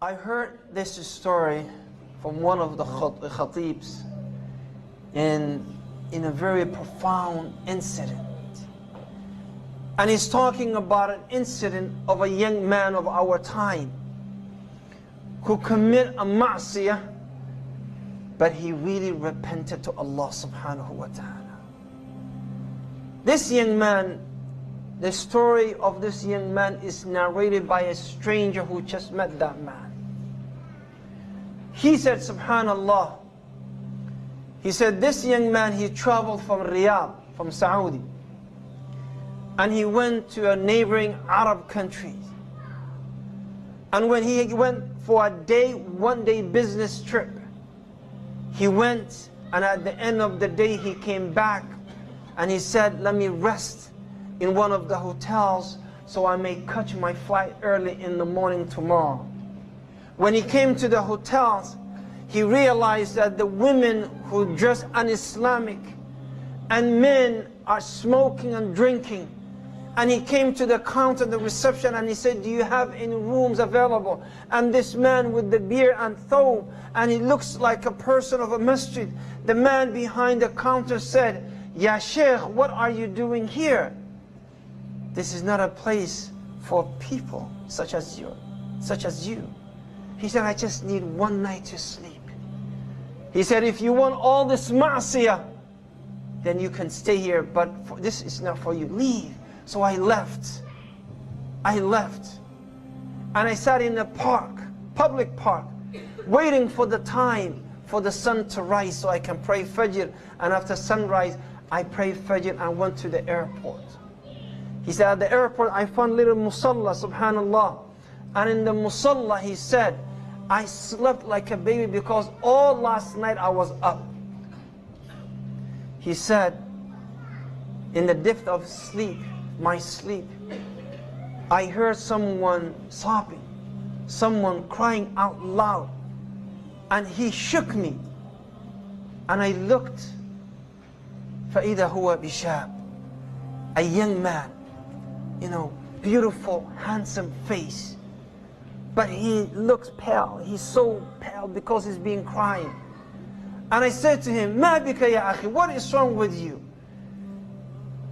I heard this story from one of the khatibs in a very profound incident. And he's talking about an incident of a young man of our time who committed a ma'siyah, but he really repented to Allah subhanahu wa ta'ala. This young man, the story of this young man is narrated by a stranger who just met that man. He said, subhanallah, he said this young man, he traveled from Riyadh, from Saudi, and he went to a neighboring Arab country. And when he went for a one-day business trip, he went, and at the end of the day he came back and he said, let me rest in one of the hotels so I may catch my flight early in the morning tomorrow. When he came to the hotels, he realized that the women who dress un-Islamic and men are smoking and drinking. And he came to the counter, the reception, and he said, do you have any rooms available? And this man with the beard and thobe, and he looks like a person of a masjid. The man behind the counter said, Ya Sheikh, what are you doing here? This is not a place for people such as you. He said, I just need one night to sleep. He said, if you want all this ma'siyah, then you can stay here, but this is not for you. Leave. So I left. And I sat in a park, public park, waiting for the time for the sun to rise so I can pray Fajr. And after sunrise, I prayed Fajr and went to the airport. He said, at the airport, I found little musalla, subhanallah. And in the musalla, he said, I slept like a baby because all last night I was up. He said, in the depth of sleep, my sleep, I heard someone sobbing, someone crying out loud, and he shook me, and I looked, فَإِذَا هُوَ بِشَابٍ, a young man, beautiful, handsome face, but he looks pale. He's so pale because he's been crying. And I said to him, مَا بِكَ يَا أَخِي, what is wrong with you?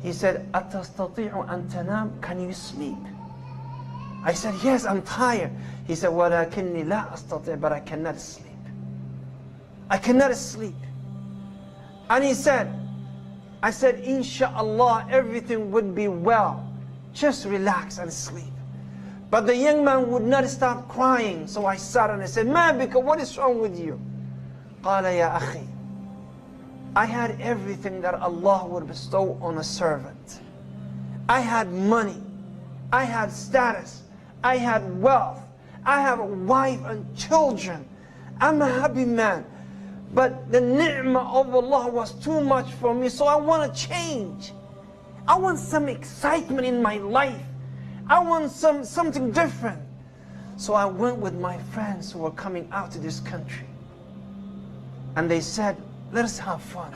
He said, أَتَسْتَطِيعُ أَن تَنَامْ, can you sleep? I said, yes, I'm tired. He said, وَلَكِنِّي لَا أَسْتَطِيعُ, but I cannot sleep. I cannot sleep. And he said, I said, Insha'Allah, everything would be well. Just relax and sleep. But the young man would not stop crying. So I sat and I said, مَا بِكَ, what is wrong with you? قَالَ يَا أَخِي, I had everything that Allah would bestow on a servant. I had money, I had status, I had wealth, I have a wife and children. I'm a happy man. But the ni'mah of Allah was too much for me, so I want to change. I want some excitement in my life. I want something different. So I went with my friends who were coming out to this country. And they said, let us have fun.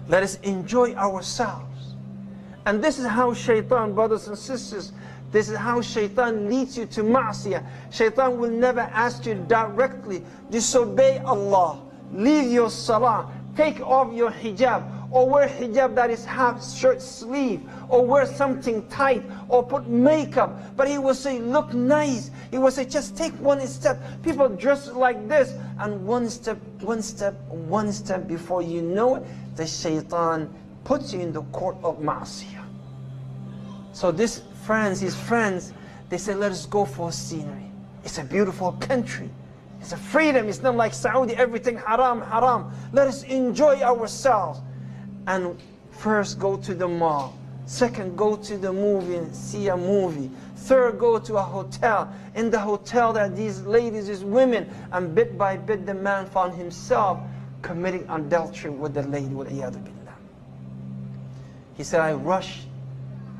Let us enjoy ourselves. And this is how shaitan, brothers and sisters, this is how shaitan leads you to ma'siyah. Shaitan will never ask you directly, disobey Allah, leave your salah, take off your hijab, or wear hijab that is half shirt sleeve, or wear something tight, or put makeup. But he will say, look nice. He will say, just take one step. People dress like this, and one step before you know it, the shaitan puts you in the court of ma'siyah. So his friends, they say, let us go for scenery. It's a beautiful country. It's a freedom. It's not like Saudi, everything haram. Let us enjoy ourselves. And first go to the mall. Second, go to the movie and see a movie. Third, go to a hotel. In the hotel there are these ladies, these women. And bit by bit the man found himself committing adultery with the lady, with iyadu billah. He said, I rushed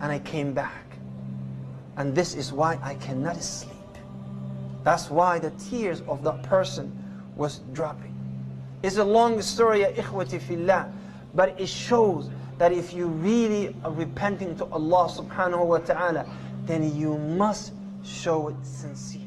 and I came back. And this is why I cannot sleep. That's why the tears of that person was dropping. It's a long story, ya ikhwati fillah. But it shows that if you really are repenting to Allah subhanahu wa ta'ala, then you must show it sincere.